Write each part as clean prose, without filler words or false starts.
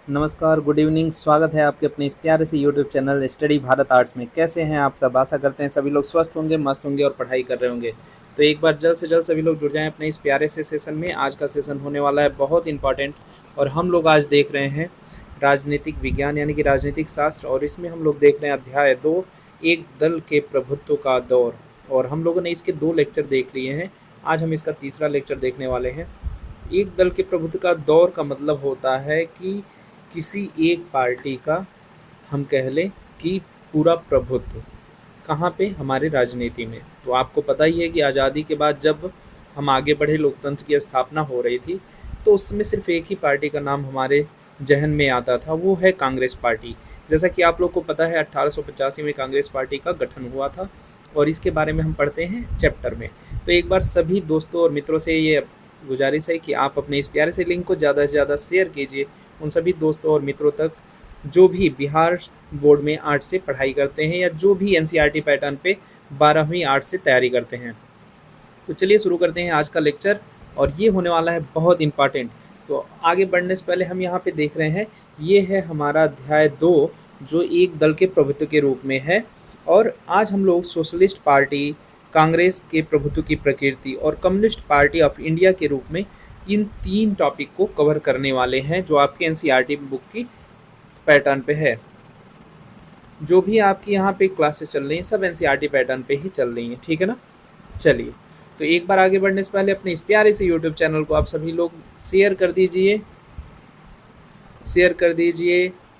नमस्कार, good evening. स्वागत है आपके अपने इस प्यारे से YouTube channel study Bharat arts में। कैसे हैं आप सब? आशा करते हैं सभी लोग स्वस्थ होंगे, मस्त होंगे और पढ़ाई कर रहे होंगे। तो एक बार जल्द से जल्द सभी लोग जुड़ जाएं अपने इस प्यारे से सेशन में। आज का सेशन होने वाला है बहुत इंपॉर्टेंट, और हम लोग आज देख रहे हैं राजनीतिक विज्ञान यानी कि राजनीतिक शास्त्र, और इसमें हम लोग देख रहे हैं अध्याय 2, एक दल के प्रभुत्व का दौर। और हम लोगों ने इसके 2 लेक्चर देख लिए हैं। आज हम इसका तीसरा लेक्चर देखने वाले हैं। एक दल के प्रभुत्व का दौर का मतलब होता है कि किसी एक पार्टी का, हम कह लें कि पूरा प्रभुत्व कहाँ पे, हमारे राजनीति में। तो आपको पता ही है कि आज़ादी के बाद जब हम आगे बढ़े, लोकतंत्र की स्थापना हो रही थी, तो उस समय सिर्फ एक ही पार्टी का नाम हमारे जहन में आता था, वो है कांग्रेस पार्टी। जैसा कि आप लोग को पता है 1885 में कांग्रेस पार्टी का गठन हुआ था, और इसके बारे में हम पढ़ते हैं चैप्टर में। तो एक बार सभी दोस्तों और मित्रों से ये गुजारिश है कि आप अपने इस प्यारे से लिंक को ज़्यादा से ज़्यादा शेयर कीजिए उन सभी दोस्तों और मित्रों तक जो भी बिहार बोर्ड में आर्ट से पढ़ाई करते हैं, या जो भी एनसीईआरटी पैटर्न पे 12वीं आर्ट से तैयारी करते हैं। तो चलिए शुरू करते हैं आज का लेक्चर, और ये होने वाला है बहुत इंपॉर्टेंट। तो आगे बढ़ने से पहले हम यहाँ पे देख रहे हैं, ये है हमारा अध्याय 2, जो एक दल के प्रभुत्व के रूप में है। और आज हम लोग सोशलिस्ट पार्टी, कांग्रेस के प्रभुत्व की प्रकृति और कम्युनिस्ट पार्टी ऑफ इंडिया के रूप में इन 3 टॉपिक को कवर करने वाले हैं, जो आपके एनसीईआरटी बुक की पैटर्न पे है। जो भी आपकी यहाँ पे क्लासेस चल रही हैं सब एनसीईआरटी पैटर्न पे ही चल रही हैं, ठीक है ना। चलिए, तो एक बार आगे बढ़ने से पहले अपने इस प्यारे से यूट्यूब चैनल को आप सभी लोग शेयर कर दीजिए,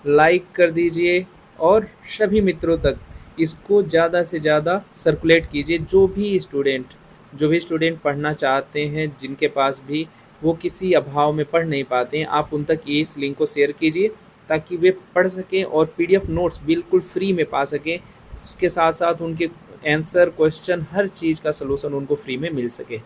लाइक कर दीजिए, और सभी मित्रों तक इसको ज़्यादा से ज़्यादा सर्कुलेट कीजिए। जो भी स्टूडेंट पढ़ना चाहते हैं, जिनके पास भी वो किसी अभाव में पढ़ नहीं पाते हैं, आप उन तक ये इस लिंक को शेयर कीजिए, ताकि वे पढ़ सकें और पीडीएफ नोट्स बिल्कुल फ्री में पा सकें। उसके साथ साथ उनके आंसर, क्वेश्चन, हर चीज़ का सलूशन उनको फ्री में मिल सके।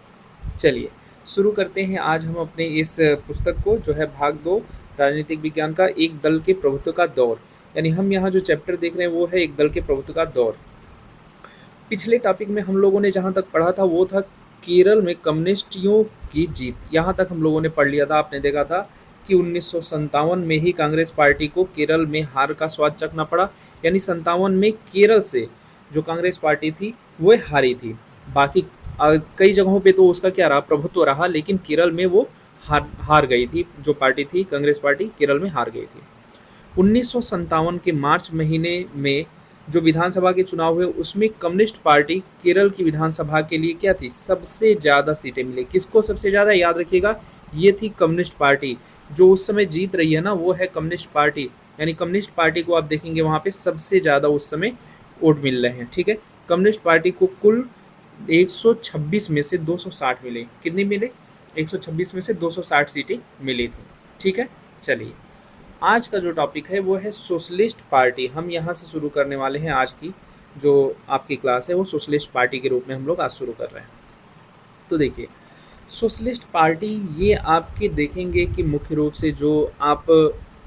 चलिए शुरू करते हैं आज हम अपने इस पुस्तक को, जो है भाग 2, राजनीतिक विज्ञान का एक दल के प्रभुत्व का दौर। यानी हम यहाँ जो चैप्टर देख रहे हैं वो है एक दल के प्रभुत्व का दौर। पिछले टॉपिक में हम लोगों ने जहाँ तक पढ़ा था वो था केरल में कम्युनिस्टियों की जीत। यहाँ तक हम लोगों ने पढ़ लिया था। आपने देखा था कि 1957 में ही कांग्रेस पार्टी को केरल में हार का स्वाद चखना पड़ा। यानी 57 में केरल से जो कांग्रेस पार्टी थी वो हारी थी। बाकी कई जगहों पे तो उसका क्या रहा, प्रभुत्व रहा, लेकिन केरल में वो हार गई थी। जो पार्टी थी कांग्रेस पार्टी, केरल में हार गई थी। 1957 के मार्च महीने में जो विधानसभा के चुनाव हुए, उसमें कम्युनिस्ट पार्टी केरल की विधानसभा के लिए क्या थी, सबसे ज़्यादा सीटें मिली। किसको सबसे ज़्यादा, याद रखिएगा, ये थी कम्युनिस्ट पार्टी। जो उस समय जीत रही है ना, वो है कम्युनिस्ट पार्टी। यानी कम्युनिस्ट पार्टी को आप देखेंगे वहाँ पे सबसे ज़्यादा उस समय वोट मिल रहे हैं, ठीक है। कम्युनिस्ट पार्टी को कुल 126 में से 260 मिले। कितनी मिले? 126 में से 260 सीटें मिली थी, ठीक है। चलिए, आज का जो टॉपिक है वो है सोशलिस्ट पार्टी। हम यहाँ से शुरू करने वाले हैं। आज की जो आपकी क्लास है वो सोशलिस्ट पार्टी के रूप में हम लोग आज शुरू कर रहे हैं। तो देखिए, सोशलिस्ट पार्टी, ये आपके देखेंगे कि मुख्य रूप से जो आप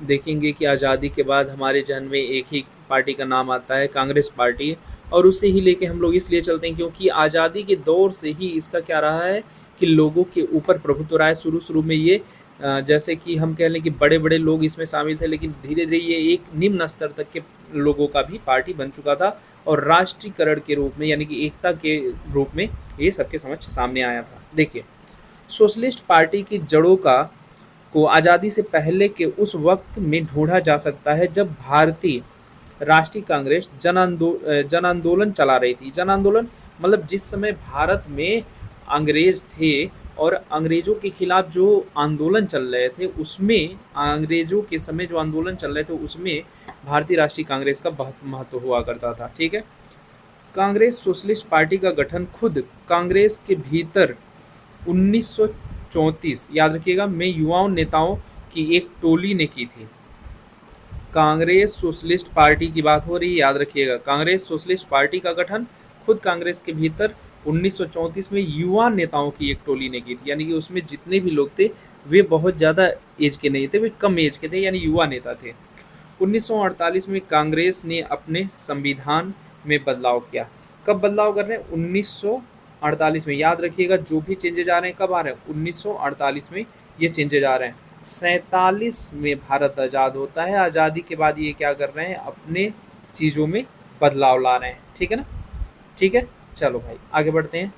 देखेंगे कि आज़ादी के बाद हमारे जहन में एक ही पार्टी का नाम आता है, कांग्रेस पार्टी। और उसे ही लेके हम लोग इसलिए चलते हैं क्योंकि आज़ादी के दौर से ही इसका क्या रहा है कि लोगों के ऊपर प्रभुत्व रहा है। शुरू में ये जैसे कि हम कह लें कि बड़े बड़े लोग इसमें शामिल थे, लेकिन धीरे धीरे ये एक निम्न स्तर तक के लोगों का भी पार्टी बन चुका था, और राष्ट्रीयकरण के रूप में यानी कि एकता के रूप में ये सबके समक्ष सामने आया था। देखिए, सोशलिस्ट पार्टी की जड़ों को आज़ादी से पहले के उस वक्त में ढूंढा जा सकता है जब भारतीय राष्ट्रीय कांग्रेस जन आंदोलन चला रही थी। जन आंदोलन मतलब जिस समय भारत में अंग्रेज थे और अंग्रेजों के खिलाफ जो आंदोलन चल रहे थे, उसमें अंग्रेजों के समय जो आंदोलन चल रहे थे उसमें भारतीय राष्ट्रीय कांग्रेस का बहुत महत्व हुआ करता था, ठीक है। कांग्रेस सोशलिस्ट पार्टी का गठन खुद कांग्रेस के भीतर 1934, याद रखिएगा, में युवाओं नेताओं की एक टोली ने की थी। कांग्रेस सोशलिस्ट पार्टी की बात हो रही है, याद रखिएगा। कांग्रेस सोशलिस्ट पार्टी का गठन खुद कांग्रेस के भीतर 1934 में युवा नेताओं की एक टोली ने की थी। यानी कि उसमें जितने भी लोग थे वे बहुत ज़्यादा एज के नहीं थे, वे कम एज के थे, यानी युवा नेता थे। 1948 में कांग्रेस ने अपने संविधान में बदलाव किया। कब बदलाव कर रहे हैं? 1948 में। याद रखिएगा, जो भी चेंजेज आ रहे हैं कब आ रहे हैं? 1948 में ये चेंजेज आ रहे हैं। 1947 में भारत आज़ाद होता है। आज़ादी के बाद ये क्या कर रहे हैं, अपने चीज़ों में बदलाव ला रहे हैं। ठीक है ना, ठीक है, चलो भाई आगे बढ़ते हैं।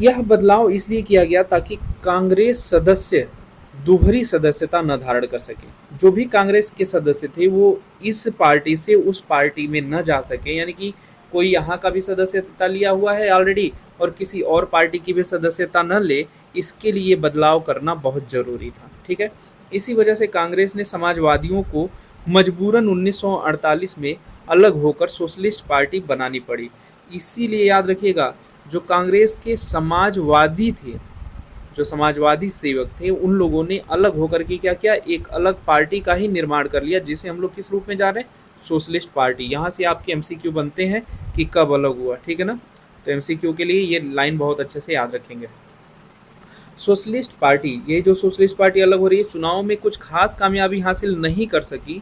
यह बदलाव इसलिए किया गया ताकि कांग्रेस सदस्य दोहरी सदस्यता न धारण कर सके। जो भी कांग्रेस के सदस्य थे वो इस पार्टी से उस पार्टी में न जा सके, यानी कि कोई यहाँ का भी सदस्यता लिया हुआ है ऑलरेडी और किसी और पार्टी की भी सदस्यता न ले, इसके लिए बदलाव करना बहुत ज़रूरी था। ठीक है, इसी वजह से कांग्रेस ने समाजवादियों को मजबूरन 1948 में अलग होकर सोशलिस्ट पार्टी बनानी पड़ी। इसीलिए याद रखिएगा, जो कांग्रेस के समाजवादी थे, जो समाजवादी सेवक थे, उन लोगों ने अलग होकर के क्या किया, एक अलग पार्टी का ही निर्माण कर लिया, जिसे हम लोग किस रूप में जा रहे हैं, सोशलिस्ट पार्टी। यहाँ से आपके एमसीक्यू बनते हैं कि कब अलग हुआ। ठीक है ना, तो एमसीक्यू के लिए ये लाइन बहुत अच्छे से याद रखेंगे। सोशलिस्ट पार्टी, ये जो सोशलिस्ट पार्टी अलग हो रही है, चुनाव में कुछ खास कामयाबी हासिल नहीं कर सकी।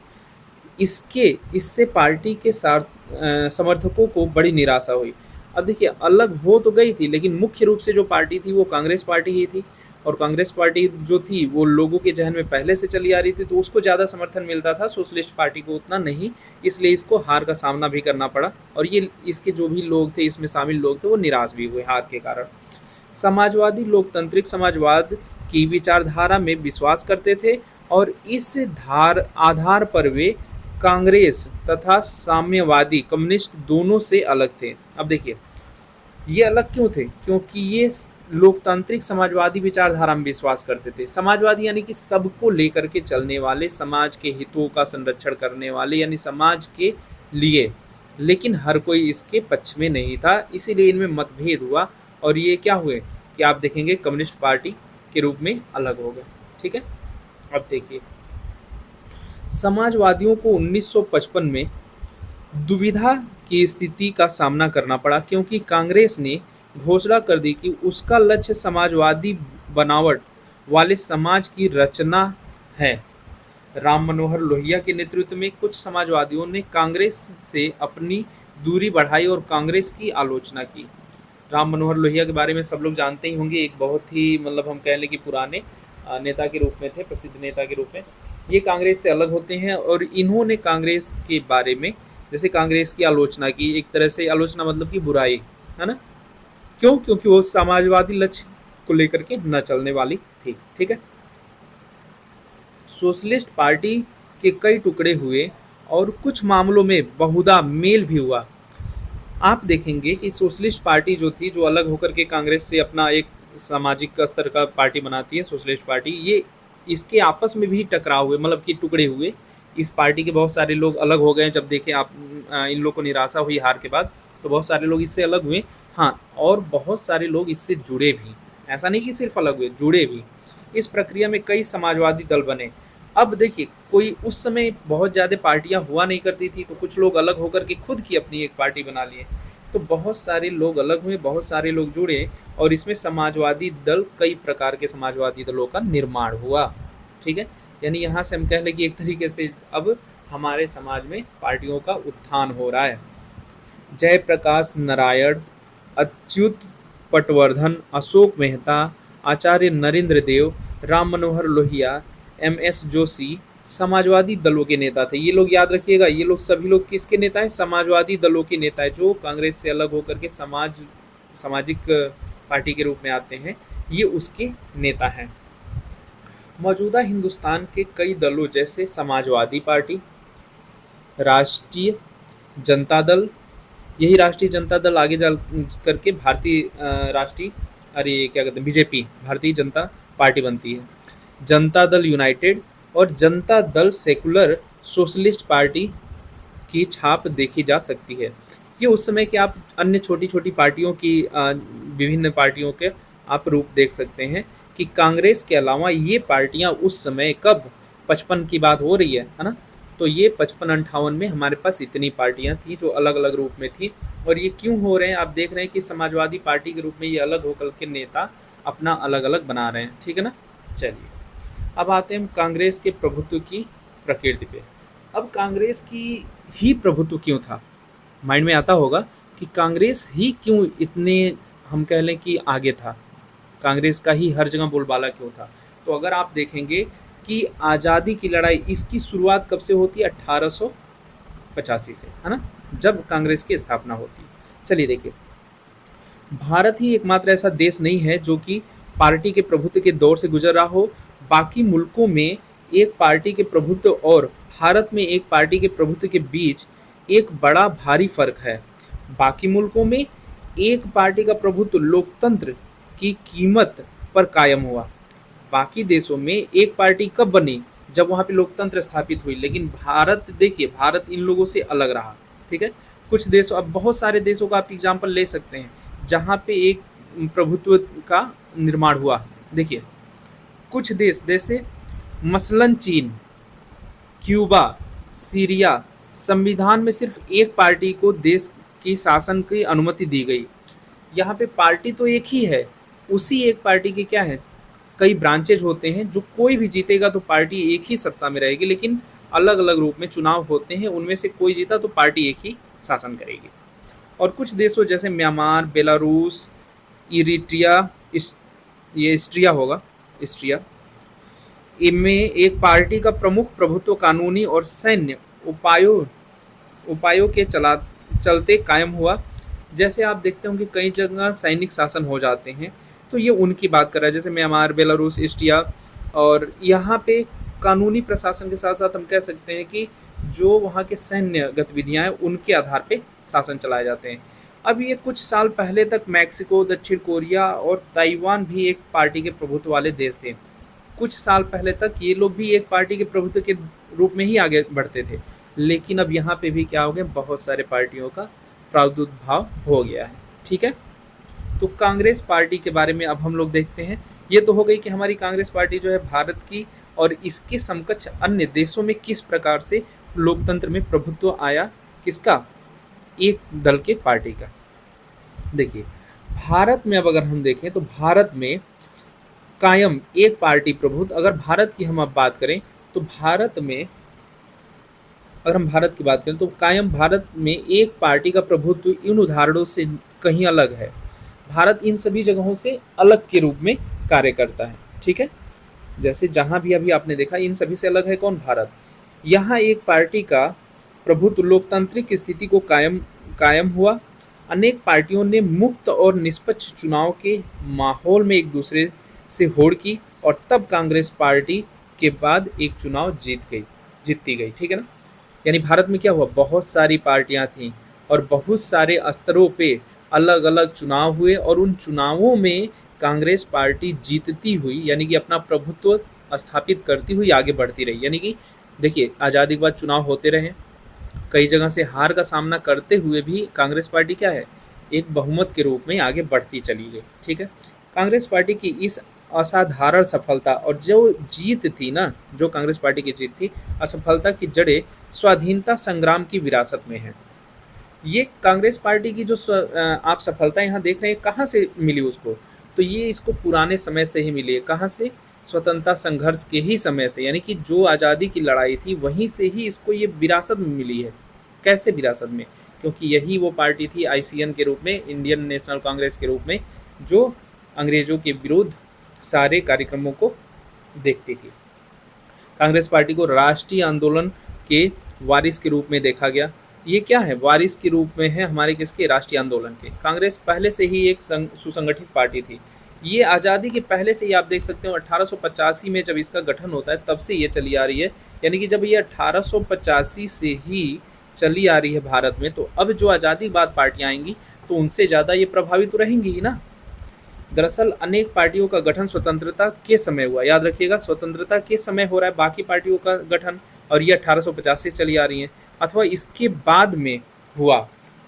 इससे पार्टी के साथ समर्थकों को बड़ी निराशा हुई। अब देखिए, अलग हो तो गई थी, लेकिन मुख्य रूप से जो पार्टी थी वो कांग्रेस पार्टी ही थी, और कांग्रेस पार्टी जो थी वो लोगों के जहन में पहले से चली आ रही थी, तो उसको ज़्यादा समर्थन मिलता था, सोशलिस्ट पार्टी को उतना नहीं। इसलिए इसको हार का सामना भी करना पड़ा, और ये इसके जो भी लोग थे, इसमें शामिल लोग थे, वो निराश भी हुए हार के कारण। समाजवादी लोकतांत्रिक समाजवाद की विचारधारा में विश्वास करते थे, और इस आधार पर वे कांग्रेस तथा साम्यवादी कम्युनिस्ट दोनों से अलग थे। अब देखिए, ये अलग क्यों थे, क्योंकि ये लोकतांत्रिक समाजवादी विचारधारा में विश्वास करते थे। समाजवादी यानी कि सबको लेकर के चलने वाले, समाज के हितों का संरक्षण करने वाले, यानी समाज के लिए, लेकिन हर कोई इसके पक्ष में नहीं था, इसीलिए इनमें मतभेद हुआ, और ये क्या हुए कि आप देखेंगे कम्युनिस्ट पार्टी के रूप में अलग हो गए। ठीक है, अब देखिए, समाजवादियों को 1955 में दुविधा की स्थिति का सामना करना पड़ा, क्योंकि कांग्रेस ने घोषणा कर दी कि उसका लक्ष्य समाजवादी बनावट वाले समाज की रचना है। राम मनोहर लोहिया के नेतृत्व में कुछ समाजवादियों ने कांग्रेस से अपनी दूरी बढ़ाई और कांग्रेस की आलोचना की। राम मनोहर लोहिया के बारे में सब लोग जानते ही होंगे, एक बहुत ही मतलब हम कह लें कि पुराने नेता के रूप में थे, प्रसिद्ध नेता के रूप में। ये कांग्रेस से अलग होते हैं, और इन्होंने कांग्रेस के बारे में, जैसे कांग्रेस की आलोचना की, एक तरह से आलोचना मतलब कि बुराई, है ना, क्यों, क्योंकि वो समाजवादी लक्ष्य को लेकर के न चलने वाली थी। ठीक है, सोशलिस्ट पार्टी के कई टुकड़े हुए और कुछ मामलों में बहुधा मेल भी हुआ। आप देखेंगे कि सोशलिस्ट पार्टी जो थी, जो अलग होकर के कांग्रेस से अपना एक सामाजिक स्तर का पार्टी बनाती है, सोशलिस्ट पार्टी, ये इसके आपस में भी टकराव हुए, मतलब कि टुकड़े हुए। इस पार्टी के बहुत सारे लोग अलग हो गए, जब देखें आप इन लोग को निराशा हुई हार के बाद, तो बहुत सारे लोग इससे अलग हुए। हाँ, और बहुत सारे लोग इससे जुड़े भी, ऐसा नहीं कि सिर्फ अलग हुए, जुड़े भी। इस प्रक्रिया में कई समाजवादी दल बने। अब देखिए, कोई उस समय बहुत ज़्यादा पार्टियां हुआ नहीं करती थी, तो कुछ लोग अलग होकर के खुद की अपनी एक पार्टी बना लिए, तो बहुत सारे लोग अलग हुए, बहुत सारे लोग जुड़े, और इसमें समाजवादी दल, कई प्रकार के समाजवादी दलों का निर्माण हुआ। ठीक है, यानी यहाँ से हम कह लें कि एक तरीके से अब हमारे समाज में पार्टियों का उत्थान हो रहा है। जयप्रकाश नारायण, अच्युत पटवर्धन, अशोक मेहता, आचार्य नरेंद्र देव, राम मनोहर लोहिया, एमएस जोशी समाजवादी दलों के नेता थे। ये लोग याद रखिएगा, ये लोग सभी लोग किसके नेता हैं, समाजवादी दलों के नेता हैं, जो कांग्रेस से अलग होकर के सामाजिक पार्टी के रूप में आते हैं, ये उसके नेता हैं। मौजूदा हिंदुस्तान के कई दलों जैसे समाजवादी पार्टी, राष्ट्रीय जनता दल, यही राष्ट्रीय जनता दल आगे जा करके भारतीय राष्ट्रीय, अरे क्या कहते हैं, बीजेपी, भारतीय जनता पार्टी बनती है, जनता दल यूनाइटेड और Janata Dal secular socialist party की छाप देखी जा सकती है। ये उस समय के आप अन्य छोटी छोटी पार्टियों की विभिन्न पार्टियों के आप रूप देख सकते हैं कि कांग्रेस के अलावा ये पार्टियां उस समय, कब 55 की बात हो रही है ना, तो ये 55-58 में हमारे पास इतनी पार्टियां थी जो अलग अलग रूप में थी। और ये क्यों हो रहे हैं, आप देख रहे हैं कि समाजवादी पार्टी के रूप में ये अलग होकर के नेता अपना अलग अलग बना रहे हैं। ठीक है ना, चलिए अब आते हैं कांग्रेस के प्रभुत्व की प्रकृति पे। अब कांग्रेस की ही प्रभुत्व क्यों था, माइंड में आता होगा कि कांग्रेस ही क्यों इतने, हम कह लें कि आगे था, कांग्रेस का ही हर जगह बोलबाला क्यों था। तो अगर आप देखेंगे कि आज़ादी की लड़ाई इसकी शुरुआत कब से होती है? 1885 से, है ना? जब कांग्रेस की स्थापना होती है। चलिए देखिए, भारत ही एकमात्र ऐसा देश नहीं है जो कि पार्टी के प्रभुत्व के दौर से गुजर रहा हो। बाकी मुल्कों में एक पार्टी के प्रभुत्व और भारत में एक पार्टी के प्रभुत्व के बीच एक बड़ा भारी फर्क है। बाकी मुल्कों में एक पार्टी का प्रभुत्व लोकतंत्र की कीमत पर कायम हुआ। बाकी देशों में एक पार्टी कब बनी? जब वहाँ पे लोकतंत्र स्थापित हुई। लेकिन भारत देखिए, भारत इन लोगों से अलग रहा, ठीक है? कुछ देशों, अब बहुत सारे देशों का आप एग्जाम्पल ले सकते हैं जहाँ पे एक प्रभुत्व का निर्माण हुआ। देखिए, कुछ देश जैसे मसलन चीन, क्यूबा, सीरिया, संविधान में सिर्फ एक पार्टी को देश की शासन की अनुमति दी गई। यहाँ पे पार्टी तो एक ही है, उसी एक पार्टी के क्या है, कई ब्रांचेज होते हैं। जो कोई भी जीतेगा तो पार्टी एक ही सत्ता में रहेगी, लेकिन अलग अलग रूप में चुनाव होते हैं, उनमें से कोई जीता तो पार्टी एक ही शासन करेगी। और कुछ देशों जैसे म्यांमार, बेलारूस, इरिट्रिया, ये स्ट्रिया होगा, स्ट्रिया, इनमें एक पार्टी का प्रमुख प्रभुत्व कानूनी और सैन्य उपायों उपायों के चलते कायम हुआ। जैसे आप देखते होंगे कई जगह सैनिक शासन हो जाते हैं, तो ये उनकी बात कर रहा है, जैसे म्यांमार, बेलारूस, इस्टिया। और यहाँ पे कानूनी प्रशासन के साथ साथ हम कह सकते हैं कि जो वहाँ के सैन्य गतिविधियाँ हैं उनके आधार पे शासन चलाए जाते हैं। अब ये कुछ साल पहले तक मैक्सिको, दक्षिण कोरिया और ताइवान भी एक पार्टी के प्रभुत्व वाले देश थे। कुछ साल पहले तक ये लोग भी एक पार्टी के प्रभुत्व के रूप में ही आगे बढ़ते थे। लेकिन अब यहाँ पे भी क्या हो गया, बहुत सारे पार्टियों का प्रादुर्भाव हो गया है, ठीक है? तो कांग्रेस पार्टी के बारे में अब हम लोग देखते हैं। ये तो हो गई कि हमारी कांग्रेस पार्टी जो है भारत की, और इसके समकक्ष अन्य देशों में किस प्रकार से लोकतंत्र में प्रभुत्व आया, किसका? एक दल के पार्टी का। देखिए, भारत में अब अगर हम देखें तो भारत में कायम एक पार्टी प्रभुत्व, अगर भारत की हम अब बात करें तो भारत में, अगर हम भारत की बात करें तो कायम भारत में एक पार्टी का प्रभुत्व इन उदाहरणों से कहीं अलग है। भारत इन सभी जगहों से अलग के रूप में कार्य करता है, ठीक है? जैसे जहाँ भी अभी आपने देखा, इन सभी से अलग है कौन? भारत। यहाँ एक पार्टी का प्रभुत्व लोकतांत्रिक स्थिति को कायम हुआ। अनेक पार्टियों ने मुक्त और निष्पक्ष चुनाव के माहौल में एक दूसरे से होड़ की, और तब कांग्रेस पार्टी के बाद एक चुनाव जीतती गई, ठीक है ना? यानी भारत में क्या हुआ, बहुत सारी पार्टियां थीं और बहुत सारे स्तरों पे अलग अलग चुनाव हुए, और उन चुनावों में कांग्रेस पार्टी जीतती हुई, यानी कि अपना प्रभुत्व स्थापित करती हुई आगे बढ़ती रही। यानी कि देखिए, आज़ादी के बाद चुनाव होते रहे, कई जगह से हार का सामना करते हुए भी कांग्रेस पार्टी क्या है, एक बहुमत के रूप में आगे बढ़ती चली गई, ठीक है? कांग्रेस पार्टी की इस असाधारण सफलता और जो जीत थी ना, जो कांग्रेस पार्टी की जीत थी, असफलता की जड़ें स्वाधीनता संग्राम की विरासत में है। ये कांग्रेस पार्टी की जो आप सफलता यहाँ देख रहे हैं, कहाँ से मिली उसको? तो ये इसको पुराने समय से ही मिली है। कहाँ से? स्वतंत्रता संघर्ष के ही समय से, यानी कि जो आज़ादी की लड़ाई थी वहीं से ही इसको ये विरासत में मिली है। कैसे विरासत में? क्योंकि यही वो पार्टी थी आईसीएन के रूप में, इंडियन नेशनल कांग्रेस के रूप में, जो अंग्रेजों के विरुद्ध सारे कार्यक्रमों को देखती थी। कांग्रेस पार्टी को राष्ट्रीय आंदोलन के वारिस के रूप में देखा गया। ये क्या है? वारिस के रूप में है हमारे किसके? राष्ट्रीय आंदोलन के। कांग्रेस पहले से ही एक सुसंगठित पार्टी थी। ये आज़ादी के पहले से ही आप देख सकते हो, 1885 में जब इसका गठन होता है तब से ये चली आ रही है। यानी कि जब ये 1885 से ही चली आ रही है भारत में, तो अब जो आज़ादी के बाद पार्टियाँ आएंगी तो उनसे ज़्यादा ये प्रभावित तो रहेंगी ही ना। दरअसल अनेक पार्टियों का गठन स्वतंत्रता के समय हुआ। याद रखिएगा, स्वतंत्रता के समय हो रहा है बाकी पार्टियों का गठन, और ये 1850 से चली आ रही हैं, अथवा इसके बाद में हुआ।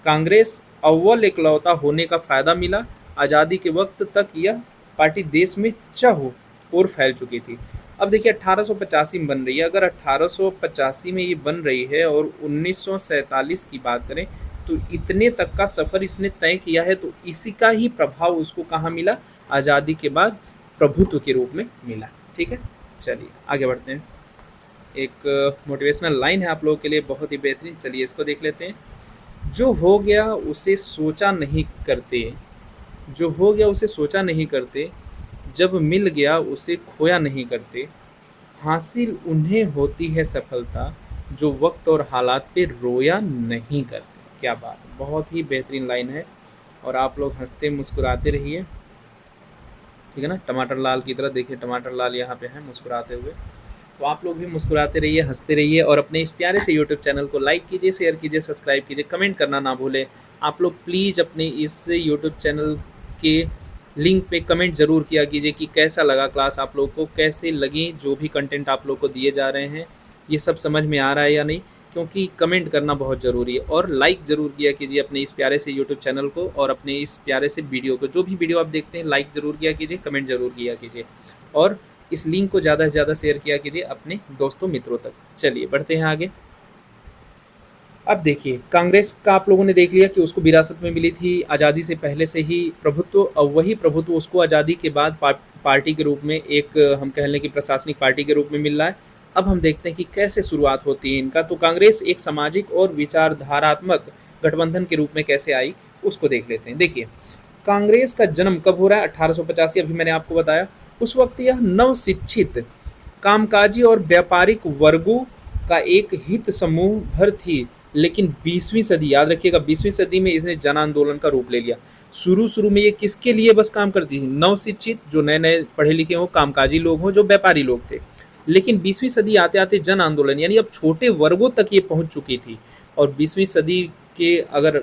कांग्रेस अव्वल इकलौता होने का फायदा मिला। आज़ादी के वक्त तक यह पार्टी देश में चहुँ ओर फैल चुकी थी। अब देखिए 1885 में बन रही है। अगर 1885 में ये बन रही है और 1947 की बात करें तो इतने तक का सफ़र इसने तय किया है, तो इसी का ही प्रभाव उसको कहाँ मिला? आज़ादी के बाद प्रभुत्व के रूप में मिला, ठीक है? चलिए आगे बढ़ते हैं। एक मोटिवेशनल लाइन है आप लोगों के लिए, बहुत ही बेहतरीन। चलिए इसको देख लेते हैं। जो हो गया उसे सोचा नहीं करते, जो हो गया उसे सोचा नहीं करते, जब मिल गया उसे खोया नहीं करते, हासिल उन्हें होती है सफलता जो वक्त और हालात पे रोया नहीं करते। क्या बात है, बहुत ही बेहतरीन लाइन है। और आप लोग हंसते मुस्कुराते रहिए, ठीक है ना। टमाटर लाल की तरह देखिए, टमाटर लाल यहाँ पे हैं मुस्कुराते हुए। तो आप लोग भी मुस्कुराते रहिए, हंसते रहिए और अपने इस प्यारे से यूट्यूब चैनल को लाइक कीजिए, शेयर कीजिए, सब्सक्राइब कीजिए, कमेंट करना ना भूलें। आप लोग प्लीज़ अपने इस यूट्यूब चैनल के लिंक पे कमेंट ज़रूर किया कीजिए कि कैसा लगा क्लास, आप लोग को कैसे लगी जो भी कंटेंट आप लोग को दिए जा रहे हैं, ये सब समझ में आ रहा है या नहीं, क्योंकि कमेंट करना बहुत ज़रूरी है। और लाइक ज़रूर किया कीजिए अपने इस प्यारे से यूट्यूब चैनल को और अपने इस प्यारे से वीडियो को, जो भी वीडियो आप देखते हैं लाइक ज़रूर किया कीजिए, कमेंट ज़रूर किया कीजिए और इस लिंक को ज़्यादा से ज़्यादा शेयर किया कीजिए अपने दोस्तों मित्रों तक। चलिए बढ़ते हैं आगे। अब देखिए, कांग्रेस का आप लोगों ने देख लिया कि उसको विरासत में मिली थी आज़ादी से पहले से ही प्रभुत्व, और वही प्रभुत्व उसको आज़ादी के बाद पार्टी के रूप में, एक हम कह लें कि प्रशासनिक पार्टी के रूप में मिल रहा है। अब हम देखते हैं कि कैसे शुरुआत होती है इनका। तो कांग्रेस एक सामाजिक और विचारधारात्मक गठबंधन के रूप में कैसे आई, उसको देख लेते हैं। देखिए, कांग्रेस का जन्म कब हो रहा है? 1885, अभी मैंने आपको बताया। उस वक्त यह नवशिक्षित, कामकाजी और व्यापारिक वर्गों का एक हित समूह भर थी। लेकिन 20वीं सदी, याद रखिएगा, 20वीं सदी में इसने जन आंदोलन का रूप ले लिया। शुरू में ये किसके लिए बस काम करती थी? नवशिक्षित, जो नए नए पढ़े लिखे हों, कामकाजी लोग हों, जो व्यापारी लोग थे। लेकिन 20वीं सदी आते आते जन आंदोलन, यानी अब छोटे वर्गों तक ये पहुंच चुकी थी। और 20वीं सदी के अगर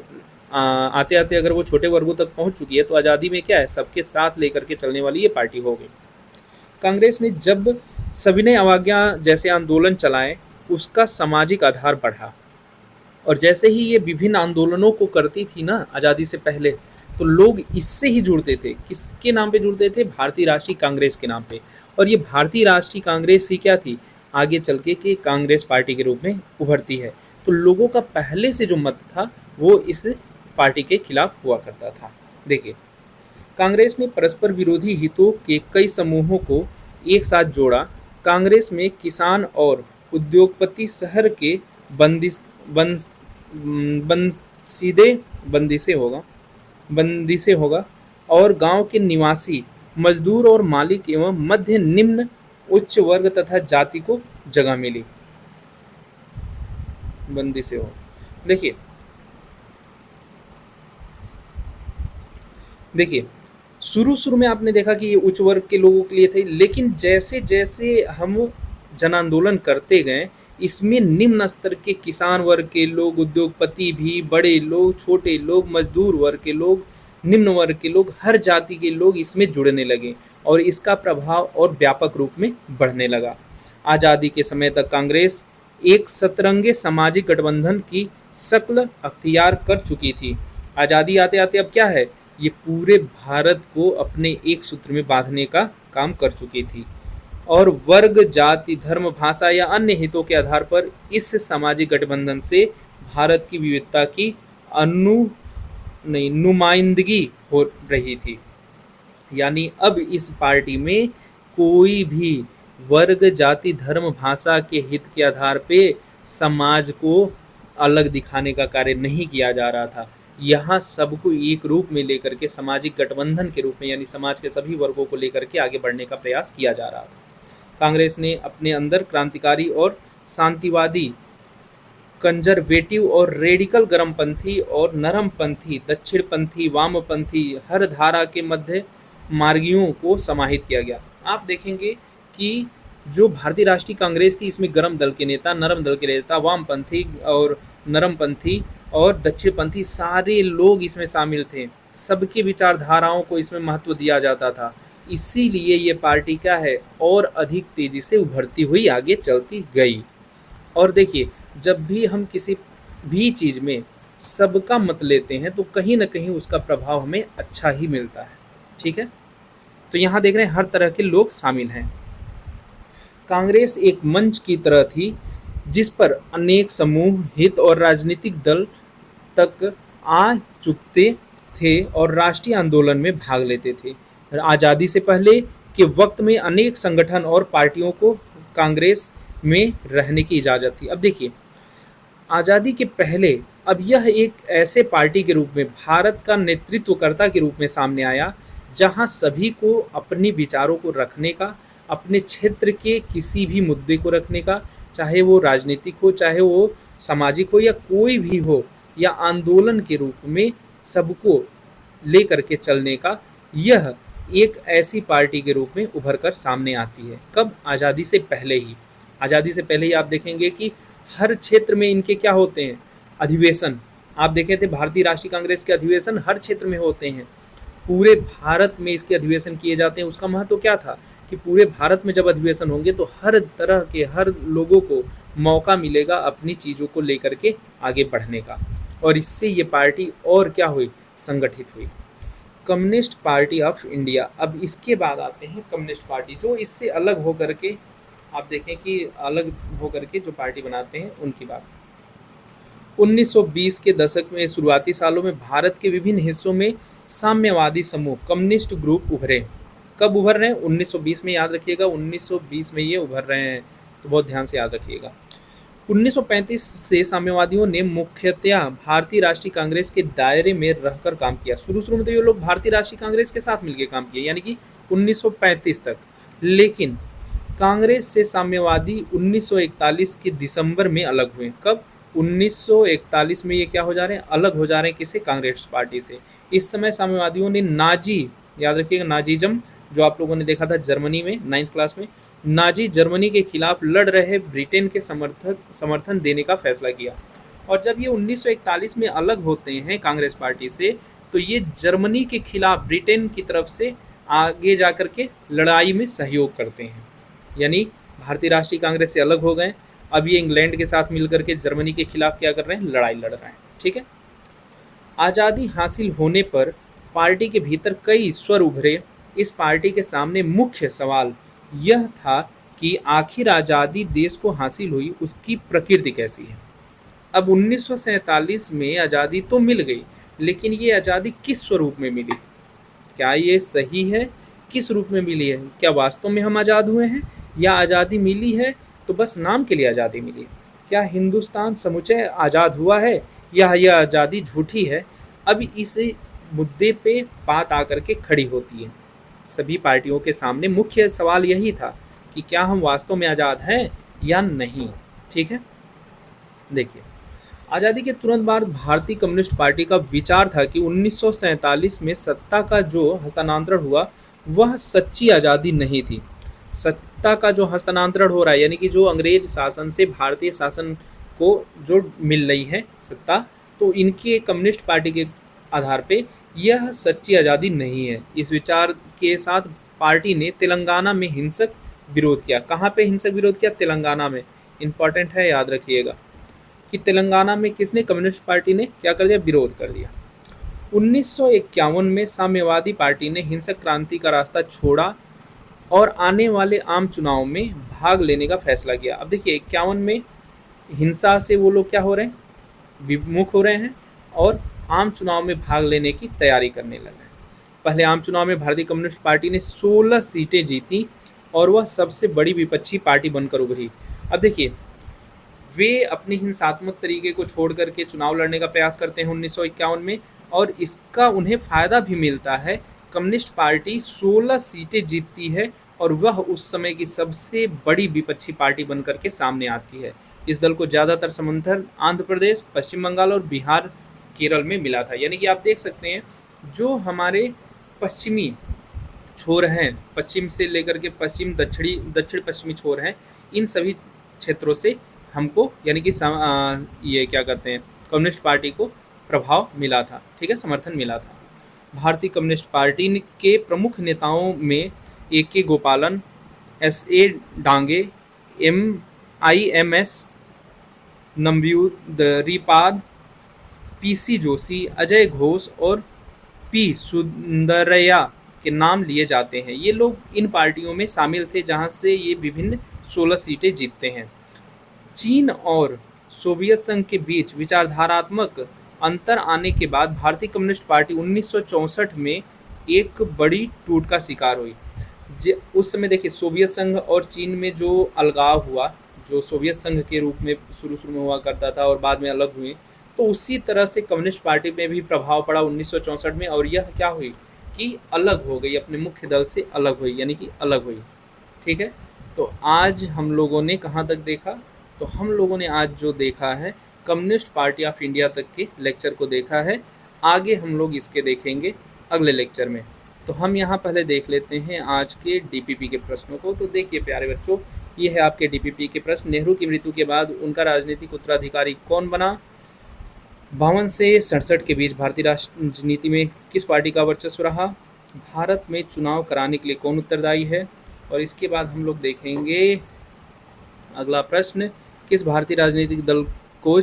आते आते अगर वो छोटे वर्गों तक पहुंच चुकी है, तो आज़ादी में क्या है, सबके साथ लेकर के चलने वाली ये पार्टी हो गई। कांग्रेस ने जब सविनय अवज्ञा जैसे आंदोलन चलाए, उसका सामाजिक आधार बढ़ा। और जैसे ही ये विभिन्न आंदोलनों को करती थी ना आज़ादी से पहले, तो लोग इससे ही जुड़ते थे। किसके नाम पे जुड़ते थे? भारतीय राष्ट्रीय कांग्रेस के नाम पे। और ये भारतीय राष्ट्रीय कांग्रेस ही क्या थी, आगे चल के कि कांग्रेस पार्टी के रूप में उभरती है। तो लोगों का पहले से जो मत था वो इस पार्टी के खिलाफ हुआ करता था। देखिए, कांग्रेस ने परस्पर विरोधी हितों के कई समूहों को एक साथ जोड़ा। कांग्रेस में किसान और उद्योगपति, शहर के बंदिश बंस बंसीदे बंदिशे होगा और गांव के निवासी, मजदूर और मालिक एवं मध्य निम्न उच्च वर्ग तथा जाति को जगह मिली। बंदिशे हो, देखिए देखिए शुरू में आपने देखा कि ये उच्च वर्ग के लोगों के लिए थे, लेकिन जैसे जैसे हम जन आंदोलन करते गए, इसमें निम्न स्तर के किसान वर्ग के लोग, उद्योगपति भी, बड़े लोग, छोटे लोग, मजदूर वर्ग के लोग, निम्न वर्ग के लोग, हर जाति के लोग इसमें जुड़ने लगे और इसका प्रभाव और व्यापक रूप में बढ़ने लगा। आज़ादी के समय तक कांग्रेस एक सतरंगे सामाजिक गठबंधन की शक्ल अख्तियार कर चुकी थी। आज़ादी आते आते अब क्या है, ये पूरे भारत को अपने एक सूत्र में बांधने का काम कर चुकी थी और वर्ग, जाति, धर्म, भाषा या अन्य हितों के आधार पर इस सामाजिक गठबंधन से भारत की विविधता की नुमाइंदगी हो रही थी। यानी अब इस पार्टी में कोई भी वर्ग, जाति, धर्म, भाषा के हित के आधार पे समाज को अलग दिखाने का कार्य नहीं किया जा रहा था। यहाँ सबको एक रूप में लेकर के सामाजिक गठबंधन के रूप में, यानी समाज के सभी वर्गों को लेकर के आगे बढ़ने का प्रयास किया जा रहा था। कांग्रेस ने अपने अंदर क्रांतिकारी और शांतिवादी, कंजर्वेटिव और रेडिकल, गर्मपंथी और नरमपंथी, दक्षिणपंथी, वामपंथी, हर धारा के मध्य मार्गियों को समाहित किया गया। आप देखेंगे कि जो भारतीय राष्ट्रीय कांग्रेस थी, इसमें गर्म दल के नेता, नरम दल के नेता, वामपंथी और नरमपंथी और दक्षिणपंथी, सारे लोग इसमें शामिल थे। सबकी विचारधाराओं को इसमें महत्व दिया जाता था। इसीलिए ये पार्टी क्या है, और अधिक तेजी से उभरती हुई आगे चलती गई। और देखिए, जब भी हम किसी भी चीज़ में सबका मत लेते हैं तो कहीं ना कहीं उसका प्रभाव हमें अच्छा ही मिलता है। ठीक है, तो यहाँ देख रहे हैं हर तरह के लोग शामिल हैं। कांग्रेस एक मंच की तरह थी जिस पर अनेक समूह, हित और राजनीतिक दल तक आ चुकते थे और राष्ट्रीय आंदोलन में भाग लेते थे। आज़ादी से पहले के वक्त में अनेक संगठन और पार्टियों को कांग्रेस में रहने की इजाज़त थी। अब देखिए, आज़ादी के पहले अब यह एक ऐसे पार्टी के रूप में, भारत का नेतृत्वकर्ता के रूप में सामने आया जहाँ सभी को अपने विचारों को रखने का, अपने क्षेत्र के किसी भी मुद्दे को रखने का, चाहे वो राजनीतिक हो, चाहे वो सामाजिक हो या कोई भी हो, या आंदोलन के रूप में सबको लेकर के चलने का, यह एक ऐसी पार्टी के रूप में उभर कर सामने आती है। कब? आज़ादी से पहले ही। आज़ादी से पहले ही आप देखेंगे कि हर क्षेत्र में इनके क्या होते हैं? अधिवेशन। आप देखे थे भारतीय राष्ट्रीय कांग्रेस के अधिवेशन हर क्षेत्र में होते हैं। पूरे भारत में इसके अधिवेशन किए जाते हैं। उसका महत्व क्या था कि पूरे भारत में जब अधिवेशन होंगे तो हर तरह के हर लोगों को मौका मिलेगा अपनी चीज़ों को लेकर के आगे बढ़ने का, और इससे ये पार्टी और क्या हुई? संगठित हुई। Communist party of India. अब इसके बाद आते हैं कम्युनिस्ट पार्टी, जो इससे अलग होकर के, आप देखें कि अलग होकर के जो पार्टी बनाते हैं उनकी बात। 1920 के दशक में शुरुआती सालों में भारत के विभिन्न हिस्सों में साम्यवादी समूह कम्युनिस्ट ग्रुप उभरे। कब उभर रहे हैं? 1920 में, याद रखिएगा 1920 में ये उभर रहे हैं, तो बहुत ध्यान से याद रखिएगा। 1935 से साम्यवादियों ने मुख्यतया भारतीय राष्ट्रीय कांग्रेस के दायरे में रहकर काम किया। शुरू में तो ये लोग भारतीय राष्ट्रीय कांग्रेस के साथ मिलकर काम किए, यानी कि 1935 तक। लेकिन कांग्रेस से साम्यवादी 1941 के दिसंबर में अलग हुए। कब? 1941 में ये क्या हो जा रहे हैं? अलग हो जा रहे हैं। किससे? कांग्रेस पार्टी से। इस समय साम्यवादियों ने नाजी, याद रखिएगा नाजीज्म, जो आप लोगों ने देखा था जर्मनी में 9th क्लास में, नाजी जर्मनी के खिलाफ लड़ रहे ब्रिटेन के समर्थन देने का फैसला किया। और जब ये 1941 में अलग होते हैं कांग्रेस पार्टी से, तो ये जर्मनी के खिलाफ ब्रिटेन की तरफ से आगे जाकर के लड़ाई में सहयोग करते हैं। यानी भारतीय राष्ट्रीय कांग्रेस से अलग हो गए, अब ये इंग्लैंड के साथ मिलकर के जर्मनी के खिलाफ क्या कर रहे हैं? लड़ाई लड़ रहे हैं। ठीक है। आज़ादी हासिल होने पर पार्टी के भीतर कई स्वर उभरे। इस पार्टी के सामने मुख्य सवाल यह था कि आखिर आज़ादी देश को हासिल हुई, उसकी प्रकृति कैसी है। अब 1947 में आज़ादी तो मिल गई, लेकिन ये आज़ादी किस स्वरूप में मिली? क्या ये सही है? किस रूप में मिली है? क्या वास्तव में हम आज़ाद हुए हैं, या आज़ादी मिली है तो बस नाम के लिए आज़ादी मिली? क्या हिंदुस्तान समुचय आज़ाद हुआ है, या यह आज़ादी झूठी है? अब इस मुद्दे पे बात आकर के खड़ी होती है। सभी पार्टियों के सामने मुख्य सवाल यही था कि क्या हम वास्तव में आज़ाद हैं या नहीं। ठीक है। देखिए, आज़ादी के तुरंत बाद भारतीय कम्युनिस्ट पार्टी का विचार था कि 1947 में सत्ता का जो हस्तांतरण हुआ वह सच्ची आज़ादी नहीं थी। सत्ता का जो हस्तांतरण हो रहा है, यानी कि जो अंग्रेज शासन से भारतीय शासन को जो मिल रही है सत्ता, तो इनके कम्युनिस्ट पार्टी के आधार पे यह सच्ची आज़ादी नहीं है। इस विचार के साथ पार्टी ने तेलंगाना में हिंसक विरोध किया। कहाँ पे हिंसक विरोध किया? तेलंगाना में। इम्पॉर्टेंट है, याद रखिएगा कि तेलंगाना में किसने? कम्युनिस्ट पार्टी ने क्या कर दिया? विरोध कर दिया। 1951 में साम्यवादी पार्टी ने हिंसक क्रांति का रास्ता छोड़ा और आने वाले आम चुनाव में भाग लेने का फैसला किया। अब देखिए 51 में हिंसा से वो लोग क्या हो रहे हैं? विमुख हो रहे हैं और आम चुनाव में भाग लेने की तैयारी करने लगे हैं। पहले आम चुनाव में भारतीय कम्युनिस्ट पार्टी ने 16 सीटें जीती और वह सबसे बड़ी विपक्षी पार्टी बनकर उभरी। अब देखिए, वे अपने हिंसात्मक तरीके को छोड़ करके चुनाव लड़ने का प्रयास करते हैं 1951 में, और इसका उन्हें फ़ायदा भी मिलता है। कम्युनिस्ट पार्टी 16 सीटें जीतती है और वह उस समय की सबसे बड़ी विपक्षी पार्टी बनकर के सामने आती है। इस दल को ज़्यादातर समर्थन आंध्र प्रदेश, पश्चिम बंगाल और बिहार, केरल में मिला था। यानी कि आप देख सकते हैं जो हमारे पश्चिमी छोर हैं, पश्चिम से लेकर के पश्चिम दक्षिण पश्चिमी छोर हैं, इन सभी क्षेत्रों से हमको यानी कि ये क्या कहते हैं, कम्युनिस्ट पार्टी को प्रभाव मिला था। ठीक है, समर्थन मिला था। भारतीय कम्युनिस्ट पार्टी के प्रमुख नेताओं में AK गोपालन, SA Dange, IMS Namboodiripad, PC Joshi, Ajay Ghosh और P सुंदरैया के नाम लिए जाते हैं। ये लोग इन पार्टियों में शामिल थे जहां से ये विभिन्न 16 सीटें जीतते हैं। चीन और सोवियत संघ के बीच विचारधारात्मक अंतर आने के बाद भारतीय कम्युनिस्ट पार्टी 1964 में एक बड़ी टूट का शिकार हुई। उस समय देखिए सोवियत संघ और चीन में जो अलगाव हुआ, जो सोवियत संघ के रूप में शुरू में हुआ करता था और बाद में अलग हुए, तो उसी तरह से कम्युनिस्ट पार्टी में भी प्रभाव पड़ा 1964 में। और यह क्या हुई कि अलग हो गई, अपने मुख्य दल से अलग हुई, यानी कि अलग हुई। ठीक है, तो आज हम लोगों ने कहाँ तक देखा, तो हम लोगों ने आज जो देखा है कम्युनिस्ट पार्टी ऑफ इंडिया तक के लेक्चर को देखा है। आगे हम लोग इसके देखेंगे अगले लेक्चर में। तो हम यहाँ पहले देख लेते हैं आज के डीपीपी के प्रश्नों को। तो देखिए प्यारे बच्चों, ये है आपके डीपीपी के प्रश्न। नेहरू की मृत्यु के बाद उनका राजनीतिक उत्तराधिकारी कौन बना? 52 से 67 के बीच भारतीय राजनीति में किस पार्टी का वर्चस्व रहा? भारत में चुनाव कराने के लिए कौन उत्तरदायी है? और इसके बाद हम लोग देखेंगे अगला प्रश्न, किस भारतीय राजनीतिक दल को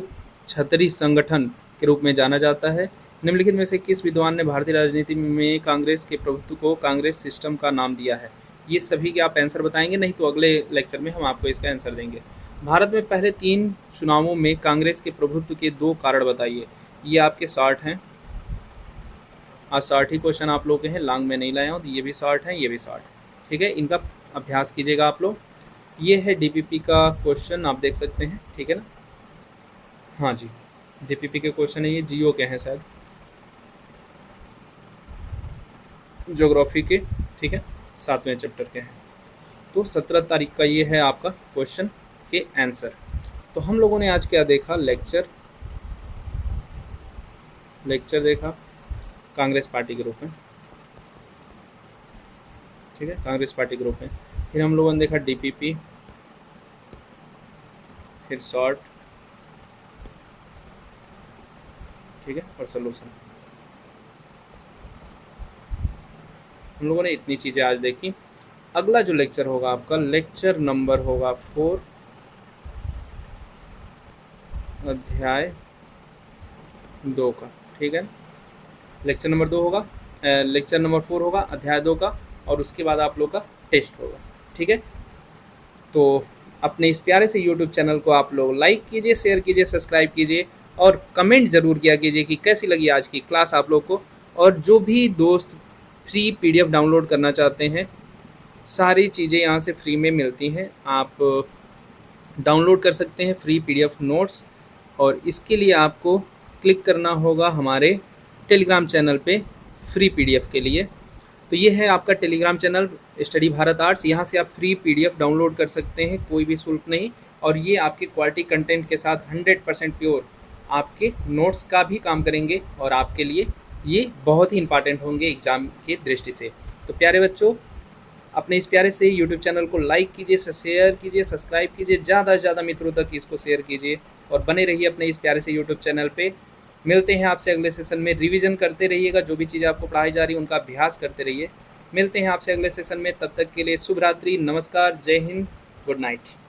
छतरी संगठन के रूप में जाना जाता है? निम्नलिखित में से किस विद्वान ने भारतीय राजनीति में कांग्रेस के प्रभुत्व को कांग्रेस सिस्टम का नाम दिया है? ये सभी के आप आंसर बताएंगे, नहीं तो अगले लेक्चर में हम आपको इसका आंसर देंगे। भारत में पहले 3 चुनावों में कांग्रेस के प्रभुत्व के 2 कारण बताइए। ये आपके 60 हैं, आज 60 ही क्वेश्चन आप लोग के हैं, लॉन्ग में नहीं लाया हूँ, तो ये भी 60 हैं, ये भी 60। ठीक है, इनका अभ्यास कीजिएगा आप लोग। ये है डीपीपी का क्वेश्चन, आप देख सकते हैं। ठीक है ना, हाँ जी, डीपीपी के क्वेश्चन है ये, जियो के हैं शायद, ज्योग्राफी के। ठीक है, 7वें चैप्टर के हैं। तो 17 तारीख का ये है आपका क्वेश्चन के आंसर। तो हम लोगों ने आज क्या देखा? लेक्चर देखा कांग्रेस पार्टी के रूप में। ठीक है, कांग्रेस पार्टी के रूप में। फिर हम लोगों ने देखा डीपीपी, फिर शॉर्ट, ठीक है, और सोल्यूशन। हम लोगों ने इतनी चीज़ें आज देखी। अगला जो लेक्चर होगा आपका, लेक्चर नंबर होगा 4, अध्याय 2 का। ठीक है, लेक्चर नंबर 2 होगा, लेक्चर नंबर 4 होगा अध्याय 2 का, और उसके बाद आप लोग का टेस्ट होगा। ठीक है, तो अपने इस प्यारे से यूट्यूब चैनल को आप लोग लाइक कीजिए, शेयर कीजिए, सब्सक्राइब कीजिए, और कमेंट ज़रूर किया कीजिए कि कैसी लगी आज की क्लास आप लोग को। और जो भी दोस्त फ्री पीडीएफ डाउनलोड करना चाहते हैं, सारी चीज़ें यहाँ से फ्री में मिलती हैं, आप डाउनलोड कर सकते हैं फ्री पीडीएफ नोट्स। और इसके लिए आपको क्लिक करना होगा हमारे टेलीग्राम चैनल पे फ्री पीडीएफ के लिए। तो ये है आपका Telegram channel study Bharat arts, यहाँ से आप फ्री पीडीएफ डाउनलोड कर सकते हैं, कोई भी शुल्क नहीं। और ये आपके क्वालिटी कंटेंट के साथ 100% प्योर आपके नोट्स का भी काम करेंगे, और आपके लिए ये बहुत ही इंपॉर्टेंट होंगे एग्ज़ाम की दृष्टि से। तो प्यारे बच्चों, अपने इस प्यारे से यूट्यूब चैनल को लाइक कीजिए, शेयर कीजिए, सब्सक्राइब कीजिए, ज़्यादा से ज़्यादा मित्रों तक इसको शेयर कीजिए, और बने रहिए अपने इस प्यारे से यूट्यूब चैनल पे। मिलते हैं आपसे अगले सेशन में। रिवीजन करते रहिएगा, जो भी चीज़ें आपको पढ़ाई जा रही है उनका अभ्यास करते रहिए। मिलते हैं आपसे अगले सेशन में, तब तक के लिए शुभ रात्रि, नमस्कार, जय हिंद, गुड नाइट।